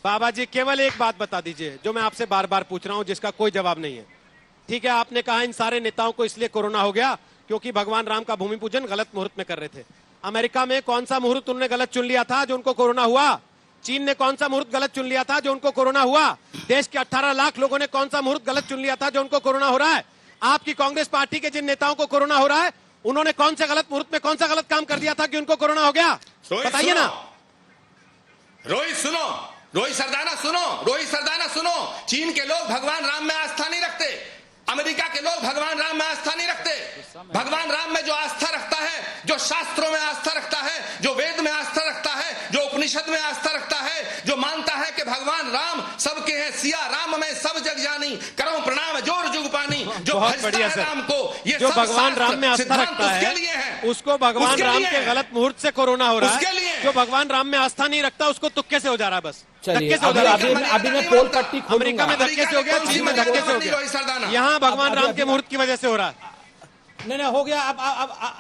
बाबा जी केवल एक बात बता दीजिए जो मैं आपसे बार बार पूछ रहा हूं, जिसका कोई जवाब नहीं है। ठीक है, आपने कहा इन सारे नेताओं को इसलिए कोरोना हो गया क्योंकि भगवान राम का भूमि पूजन गलत मुहूर्त में कर रहे थे। अमेरिका में कौन सा मुहूर्त उन्होंने गलत चुन लिया था जो उनको कोरोना हुआ? चीन ने कौन सा मुहूर्त गलत चुन लिया था जो उनको कोरोना हुआ? देश के 18 लाख लोगों ने कौन सा मुहूर्त गलत चुन लिया था जो उनको कोरोना हो रहा है? आपकी कांग्रेस पार्टी के जिन नेताओं को कोरोना हो रहा है, उन्होंने कौन से गलत मुहूर्त में कौन सा गलत काम कर दिया था कि उनको कोरोना हो गया? बताइए ना। रोहित सुनो, रोहित सरदाना सुनो, रोहित सरदाना सुनो। चीन के लोग भगवान राम में आस्था नहीं रखते, अमेरिका के लोग भगवान राम में आस्था नहीं रखते। भगवान राम में जो आस्था रखता है, जो शास्त्रों में आस्था रखता है, जो वेद में आस्था रखता है, जो उपनिषद में आस्था रखता है, जो मानता है कि भगवान राम सबके हैं, सिया राम में सब जग जानी, करो प्रणाम जोर जुग पानी। जो भजता है राम को, ये जो भगवान राम में आस्था रखता है उसको भगवान राम के गलत मुहूर्त से कोरोना हो रहा है। जो भगवान राम में आस्था नहीं रखता उसको तुक्के से हो जा रहा है। बस चलिए अभी मैं पोल पट्टी खोलूंगा। अमेरिका में धक्के से हो गया, चीन में धक्के से हो गया, यहाँ भगवान राम के मुहूर्त की वजह से हो रहा है। नहीं हो गया।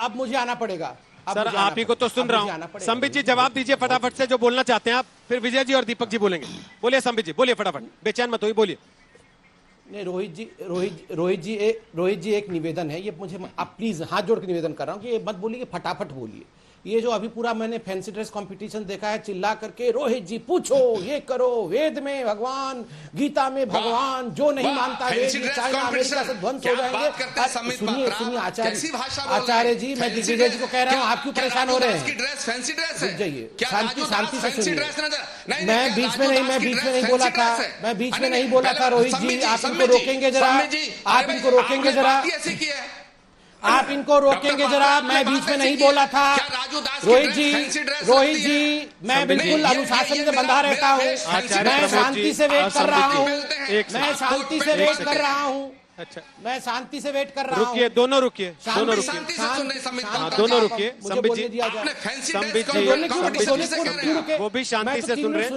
अब मुझे आना पड़ेगा सर। आप ही को तो सुन रहा हूँ। संबित जी जवाब दीजिए फटाफट से जो बोलना चाहते हैं आप, फिर विजय जी और दीपक जी बोलेंगे। बोलिए संबित जी, बोलिए फटाफट, बेचैन मत होइए, बोलिए। नहीं रोहित जी एक निवेदन है, ये मुझे आप प्लीज हाथ जोड़ के निवेदन कर रहा हूँ कि ये मत बोलिए, फटाफट बोलिए। ये जो अभी पूरा मैंने फैंसी ड्रेस कंपटीशन देखा है, चिल्ला करके रोहित जी पूछो, ये करो, वेद में भगवान, गीता में भगवान, जो नहीं मानता वेद चाइना अमेरिका से ध्वंस हो जाएंगे। सुनिए आचार्य जी, मैं दिग्विजय जी को कह रहा हूँ, आप क्यों परेशान हो रहे हैं? जाइए शांति से सुनिए। मैं बीच में नहीं बोला था। रोहित जी आप इनको रोकेंगे जरा, आप इनको रोकेंगे जरा, आप इनको रोकेंगे जरा। मैं बीच में नहीं बोला था। रोहित जी मैं बिल्कुल अनुशासन में बंधा रहता हूँ। मैं शांति से वेट कर रहा हूँ। मैं शांति से वेट कर रहा हूँ। अच्छा, मैं शांति से वेट कर रहा हूँ। रुकिए, दोनों रुकिए। संबित जी, वो भी शांति से सुन रहे हैं।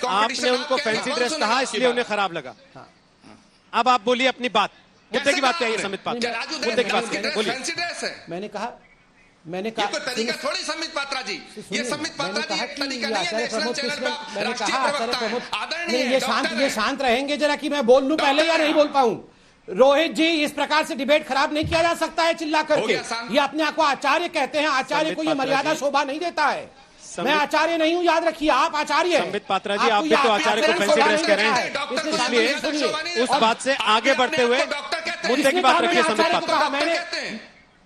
आपने उनको फैंसी ड्रेस कहा इसलिए उन्हें खराब लगा। अब आप बोलिए अपनी बात, मुद्दे की बात कहिए। संबित पात्रा, मुद्दे की बात बोलिए। मैंने कहा ये तरीका थोड़ी संबित पात्रा जी, ये संबित पात्रा जी एक तरीका नहीं है नेशनल चैनल का। मैंने कहा ये शांत रहेंगे जरा कि मैं बोल लूं पहले या नहीं बोल पाऊं। रोहित जी इस प्रकार से डिबेट खराब नहीं किया जा सकता है चिल्ला करके। ये अपने आप को आचार्य कहते हैं, आचार्य को ये मर्यादा शोभा नहीं देता है। मैं आचार्य नहीं हूं, याद रखिए, आप आचार्य हैं। संबित पात्रा जी, आप भी तो आचार्य को फैंसी ड्रेस कह रहे हैं, इसलिए उस बात से आगे बढ़ते हुए मुद्दे की बात रखिए। संबित पात्रा,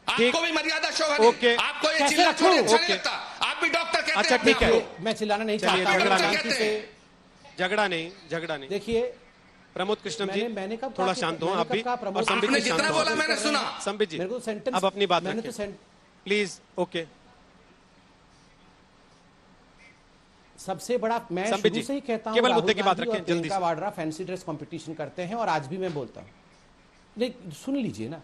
आपको भी मर्यादा शोभा, ओके, आपको ये चिल्लाना अच्छा नहीं लगता, आप भी डॉक्टर कहते हैं। अच्छा ठीक है, मैं चिल्लाना नहीं चाहता। झगड़ा नहीं। देखिए प्रमोद कृष्णम जी, मैंने कब थोड़ा शांत हो आप भी, और संबित जी शांत हो। बोला मैंने सुना। संबित जी अब अपनी बात रखिए प्लीज। ओके, सबसे बड़ा मैं शुरू से ही कहता हूं, केवल मुद्दे की बात रखें जल्दी से। वाड्रा फैंसी ड्रेस कंपटीशन करते हैं और आज भी मैं बोलता हूं, नहीं सुन लीजिए ना,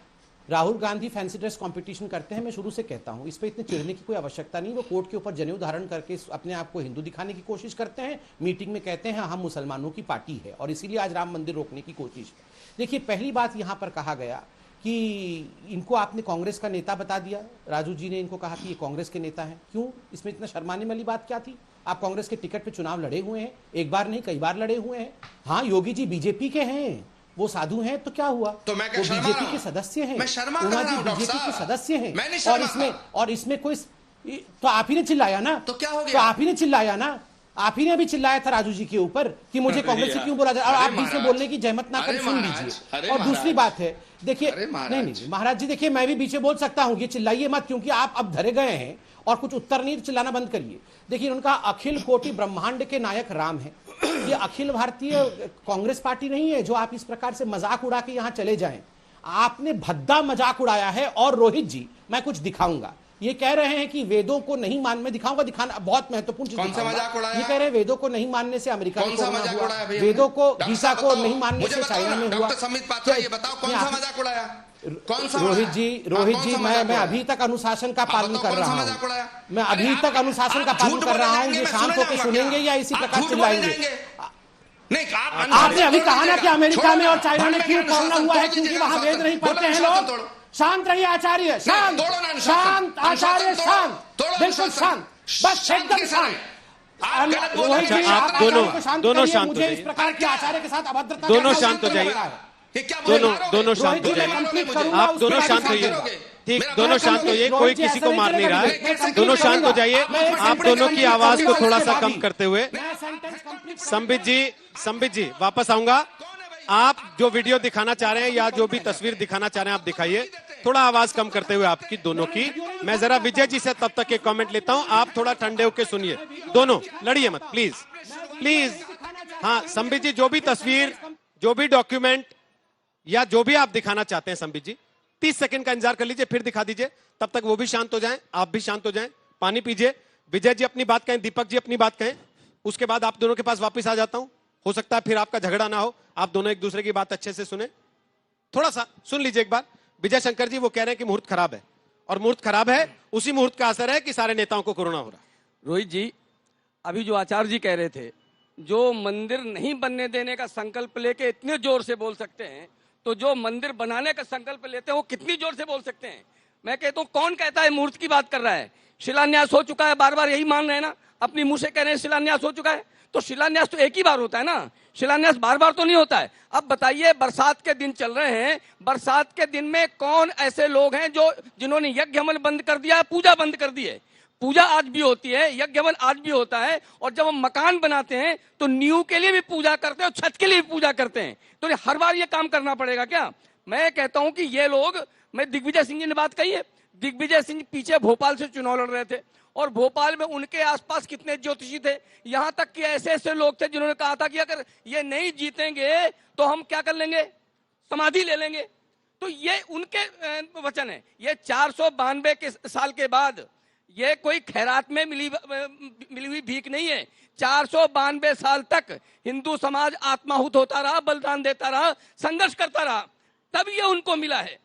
Rahul Gandhi fancy dress competition करते हैं, मैं शुरू से कहता हूं, इस पे इतने चिढ़ने की कोई आवश्यकता नहीं। वो कोर्ट के ऊपर जनेऊ धारण करके अपने आप को हिंदू दिखाने की कोशिश करते हैं, मीटिंग में कहते हैं हम मुसलमानों की पार्टी है और इसीलिए आज राम मंदिर रोकने की कोशिश है। देखिए पहली बात यहां पर कहा गया कि इनको आपने कांग्रेस का नेता बता दिया, राजू जी ने इनको कहा कि ये कांग्रेस के नेता हैं। क्यों इसमें इतना शर्माने वाली बात क्या थी? आप कांग्रेस के टिकट पे चुनाव लड़े हुए हैं, एक बार नहीं कई बार लड़े हुए हैं। हाँ योगी जी बीजेपी के हैं, वो साधु हैं तो क्या हुआ, तो मैं वो बीजेपी के सदस्य हैं, उमा जी बीजेपी के सदस्य हैं। और इसमें कोई तो आप ही ने चिल्लाया ना, तो क्या हो गया? तो आप ही ने चिल्लाया ना, आप ही ने अभी चिल्लाया था राजू जी के ऊपर कि मुझे कांग्रेस से क्यों बोला जाए, और आप बीच में बोलने की जहमत ना कर, सुन लीजिए। और दूसरी बात है, देखिए नहीं महाराज जी, देखिए मैं भी बीच में बोल सकता हूं, ये चिल्लाइए मत, क्योंकि आप अब धरे गए हैं और कुछ उत्तर नहीं, चिल्लाना बंद करिए। देखिए उनका अखिल कोटि ब्रह्मांड के नायक राम है, ये अखिल भारतीय कांग्रेस पार्टी नहीं है जो आप इस प्रकार से मजाक उड़ा के यहां चले जाएं। आपने भद्दा मजाक उड़ाया है। और रोहित जी मैं कुछ दिखाऊंगा, ये कह रहे हैं कि वेदों को नहीं मान, मैं दिखाऊंगा, दिखाना बहुत महत्वपूर्ण चीज। कौन सा मजाक उड़ाया? ये कह रहे हैं वेदों को नहीं मानने से अमेरिका में कोरोना हुआ, वेदों को गीता को नहीं मानने से चाइना में हुआ। संबित पात्रा ये बताओ कौन सा मजाक उड़ाया? रोहित जी मैं अभी तक अनुशासन का पालन कर रहा हूँ, मैं अभी तक अनुशासन का पालन कर रहा हूँ। ये शांत होकर सुनेंगे या इसी प्रकार चिल्लाएंगे? नहीं, आपने अभी कहा ना कि अमेरिका में और चाइना में क्यों कोरोना हुआ है, क्योंकि वहां वेद नहीं पढ़ते हैं लोग। शांत रहिए आचार्य, शांत आचार्य, शांत, बिल्कुल शांत, बस एकदम शांत। आप गलत बोल रहे रोहित हैं। जी, आप आप दोनों- को शांत दोनों करिए, शांत हो मुझे इस जाइए। प्रकार के आचार्य के साथ अभद्रता दोनों का शांत हो लग जाइए। रहा है। ये क्या बोले दोनों मारोगे? दोनों शांत हो रोहित जी, जाइए। मैं कंप्लीट मुझे। करूंगा, आप उसके दोनों बाद शांत शांत होइए। करोगे। ठीक, मेरा दोनों बात शांत सुनो। होइए, रोहित कोई जी, किसी ऐसा को नहीं मार नहीं चलेगा। रहा मैं है। कंप्लीट दोनों शांत हो करूंगा। जाइए। मैं एक आप सेंटेंस दोनों की कंप्लीट आवाज को करूंगा, थोड़ा उसके सा बाद कम ही। करते हुए। मैं सेंटेंस कंप्लीट संबित जी वापस आऊंगा। आप जो वीडियो दिखाना चाह रहे हैं या जो भी तस्वीर दिखाना चाह रहे हैं आप दिखाइए। थोड़ा आवाज कम करते हुए आपकी दोनों की। मैं जरा विजय जी से तब तक एक कमेंट लेता हूं, आप थोड़ा ठंडे होकर सुनिए। दोनों लड़िए मत, प्लीज प्लीज। हाँ संबित जी, जो भी तस्वीर, जो भी डॉक्यूमेंट या जो भी आप दिखाना चाहते हैं संबित जी, 30 सेकंड का इंतजार कर लीजिए, फिर दिखा दीजिए। तब तक वो भी शांत हो जाएं, आप भी शांत हो जाएं, पानी पीजिए। विजय जी अपनी बात कहें, दीपक जी अपनी बात कहें, उसके बाद आप दोनों के पास वापस आ जाता हूं। हो सकता है फिर आपका झगड़ा ना हो, आप दोनों एक दूसरे की बात अच्छे से सुने। थोड़ा सा सुन लीजिए एक बार। विजय शंकर जी वो कह रहे हैं कि मुहूर्त खराब है, और मुहूर्त खराब है, उसी मुहूर्त का असर है कि सारे नेताओं को कोरोना हो रहा है। रोहित जी, अभी जो आचार्य जी कह रहे थे, जो मंदिर नहीं बनने देने का संकल्प लेके इतने जोर से बोल सकते हैं, तो जो मंदिर बनाने का संकल्प लेते हैं वो कितनी जोर से बोल सकते हैं। मैं कहता हूँ, कौन कहता है मुहूर्त की बात कर रहा है? शिलान्यास हो चुका है, बार बार यही मान रहे हैं ना, अपनी मुंह से कह रहे हैं शिलान्यास हो चुका है। तो शिलान्यास तो एक ही बार होता है ना, शिलान्यास बार बार तो नहीं होता है। अब बताइए, बरसात के दिन चल रहे हैं, बरसात के दिन में कौन ऐसे लोग हैं जो जिन्होंने यज्ञ हवन बंद कर दिया है, पूजा बंद कर दी है? पूजा आज भी होती है, यज्ञ हवन आज भी होता है। और जब हम मकान बनाते हैं तो नींव के लिए भी पूजा करते हैं और छत के लिए भी पूजा करते हैं। तो हर बार ये काम करना पड़ेगा क्या? मैं कहता हूं कि ये लोग, मैं दिग्विजय सिंह जी ने बात कही है, दिग्विजय सिंह पीछे भोपाल से चुनाव लड़ रहे थे, और भोपाल में उनके आसपास कितने ज्योतिषी थे, यहां तक कि ऐसे ऐसे लोग थे जिन्होंने कहा था कि अगर ये नहीं जीतेंगे तो हम क्या कर लेंगे, समाधि ले लेंगे। तो ये उनके वचन है। ये 492 के साल के बाद ये कोई खैरात में मिली हुई भीख नहीं है। 492 साल तक हिंदू समाज आत्माहुत होता रहा, बलिदान देता रहा, संघर्ष करता रहा, तब ये उनको मिला है।